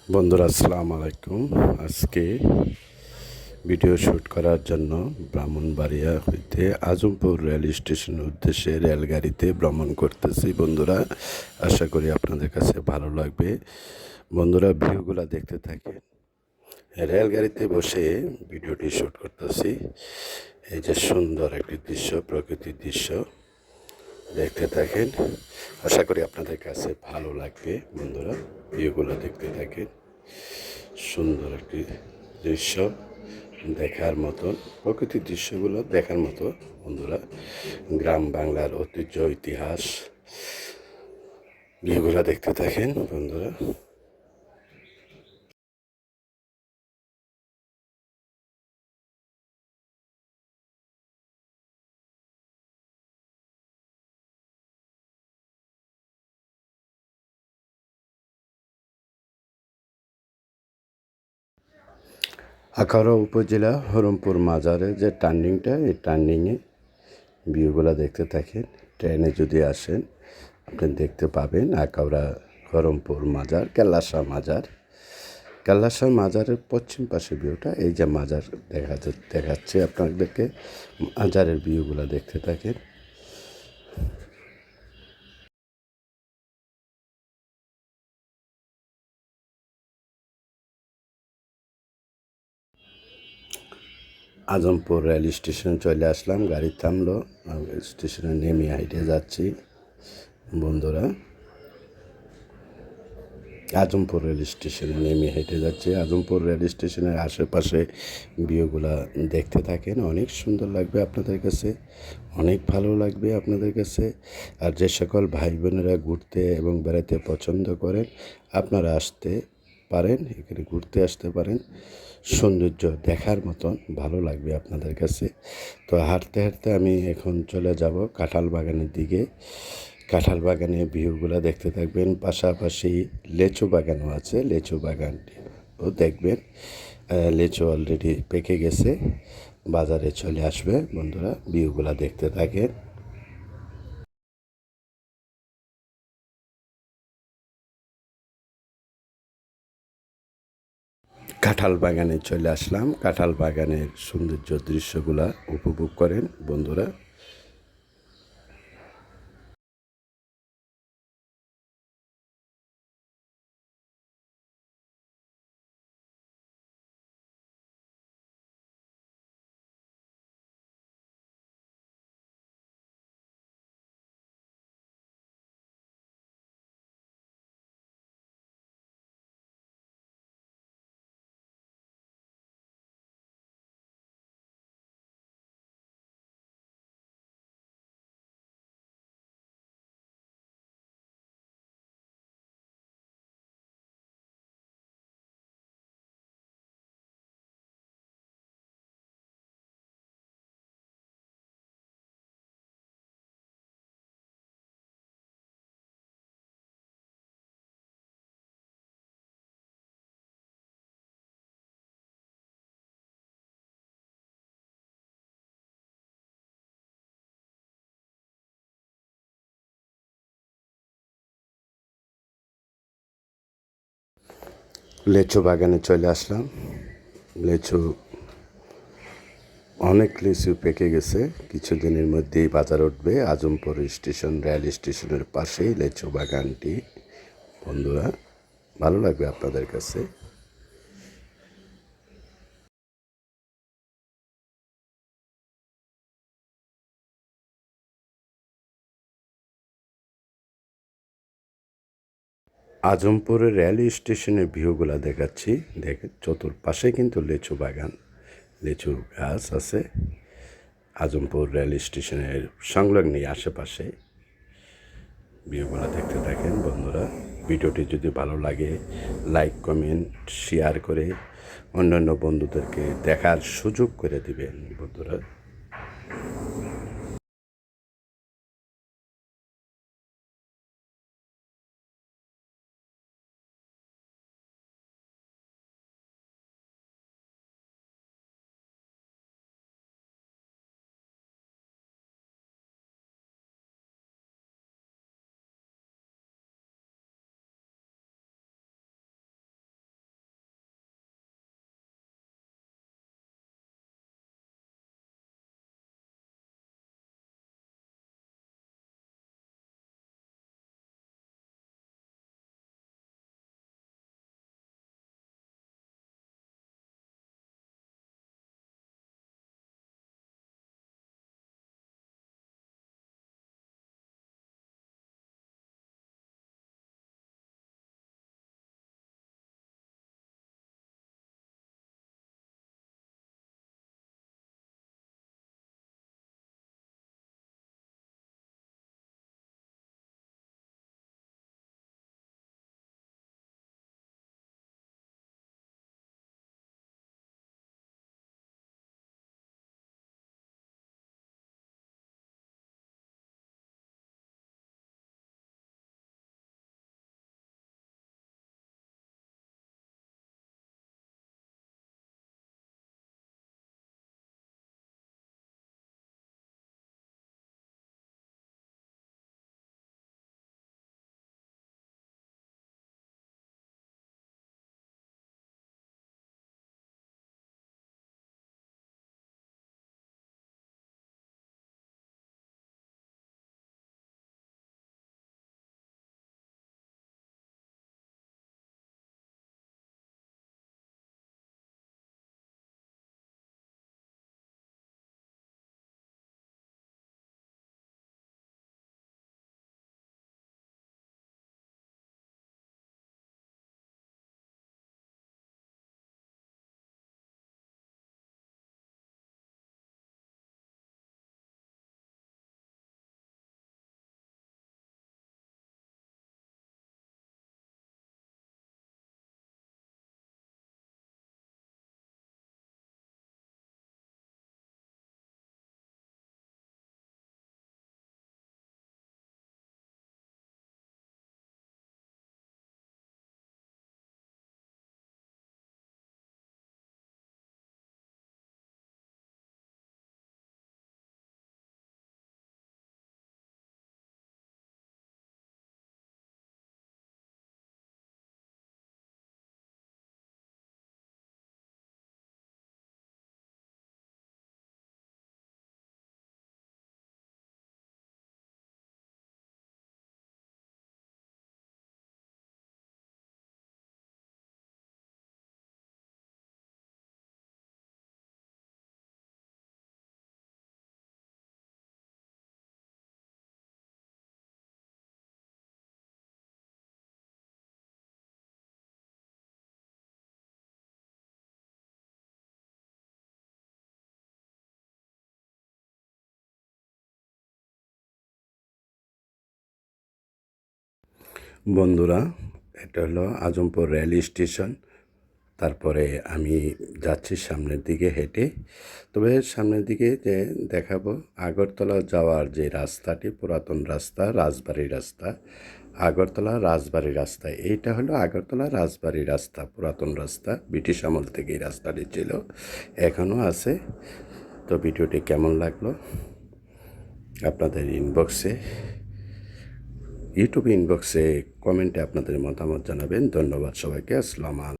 বন্ধুরা আসসালামু আলাইকুম। আজকে ভিডিও শ্যুট করার জন্য ব্রাহ্মণবাড়িয়া হইতে আজমপুর রেল স্টেশনের উদ্দেশ্যে রেলগাড়িতে ভ্রমণ করতেছি। বন্ধুরা, আশা করি আপনাদের কাছে ভালো লাগবে। বন্ধুরা, ভিডিওগুলো দেখতে থাকেন। রেলগাড়িতে বসে ভিডিওটি শ্যুট করতেছি। এই যে সুন্দর একটি দৃশ্য, প্রকৃতির দৃশ্য দেখতে থাকেন। আশা করি আপনাদের কাছে ভালো লাগবে। বন্ধুরা, ভিডিওগুলো দেখতে থাকেন। সুন্দর একটি দৃশ্য দেখার মতন, প্রকৃতির দৃশ্যগুলো দেখার মতো। বন্ধুরা, গ্রাম বাংলার ঐতিহ্য, ইতিহাস ভিডিওগুলো দেখতে থাকেন। বন্ধুরা, আখাউড়া উপজেলা হরমপুর মাজারে যে টার্নিংটা, এই টার্নিংয়ে ভিউগুলো দেখতে থাকেন। ট্রেনে যদি আসেন আপনি দেখতে পাবেন আখাউড়া হরমপুর মাজার, কেল্লাশাহ মাজার। কেল্লাশাহ মাজারের পশ্চিম পাশে ভিউটা, এই যে মাজার দেখাচ্ছে আপনাদেরকে। মাজারের ভিউগুলো দেখতে থাকেন। আজমপুর রেল স্টেশনে চলে আসলাম। গাড়ি থামলো, স্টেশনে নেমে হাইটে যাচ্ছি। বন্ধুরা, আজমপুর রেল স্টেশনে নেমে হেঁটে যাচ্ছে। আজমপুর রেল স্টেশনের আশেপাশে ভিউগুলা দেখতে থাকেন। অনেক সুন্দর লাগবে আপনাদের কাছে, অনেক ভালো লাগবে আপনাদের কাছে। আর যে সকল ভাই বোনেরা ঘুরতে এবং বেড়াতে পছন্দ করেন, আপনারা আসতে পারেন, এখানে ঘুরতে আসতে পারেন। সৌন্দর্য দেখার মতন, ভালো লাগবে আপনাদের কাছে। তো হাঁটতে হাঁটতে আমি এখন চলে যাব কাঁঠাল বাগানের দিকে। কাঁঠাল বাগানের ভিউগুলো দেখতে থাকবেন। পাশাপাশি লেচু বাগানও আছে, লেচু বাগানটিও দেখবেন। লেচু অলরেডি পেকে গেছে, বাজারে চলে আসবে। বন্ধুরা, ভিউগুলো দেখতে থাকেন। কাঁঠাল বাগানে চলে আসলাম। কাঁঠাল বাগানের সৌন্দর্য দৃশ্যগুলা উপভোগ করেন। বন্ধুরা, লেচু বাগানে চলে আসলাম। লেচু, অনেক লিচু পেকে গেছে। কিছুদিনের মধ্যেই বাজার উঠবে। আজমপুর স্টেশন, রেল স্টেশনের পাশেই লেচু বাগানটি। বন্ধুরা, ভালো লাগবে আপনাদের কাছে। আজমপুরের রেল স্টেশনের ভিউগুলা দেখাচ্ছি। দেখেন, চতুর্পাশে কিন্তু লেচু বাগান, লিচু গাছ আছে। আজমপুর রেল স্টেশনের সংলগ্ন আশেপাশে ভিউগুলো দেখতে থাকেন। বন্ধুরা, ভিডিওটি যদি ভালো লাগে লাইক, কমেন্ট, শেয়ার করে অন্যান্য বন্ধুদেরকে দেখার সুযোগ করে দিবেন। বন্ধুরা, বন্ধুরা, এটা হলো আজমপুর রেল স্টেশন। তারপরে আমি যাচ্ছি সামনের দিকে হেঁটে। তবে সামনের দিকে যে দেখাবো আগরতলা যাওয়ার যে রাস্তাটি, পুরাতন রাস্তা, রাজবাড়ি রাস্তা, আগরতলা রাজবাড়ি রাস্তা। এইটা হলো আগরতলা রাজবাড়ি রাস্তা, পুরাতন রাস্তা। ব্রিটিশ আমল থেকে এই রাস্তাটি ছিল, এখনও আছে। তো ভিডিওটি কেমন লাগলো আপনাদের ইউটিউব ইনবক্সে কমেন্টে আপনাদের মতামত জানাবেন। ধন্যবাদ সবাইকে। আসসালামু আলাইকুম।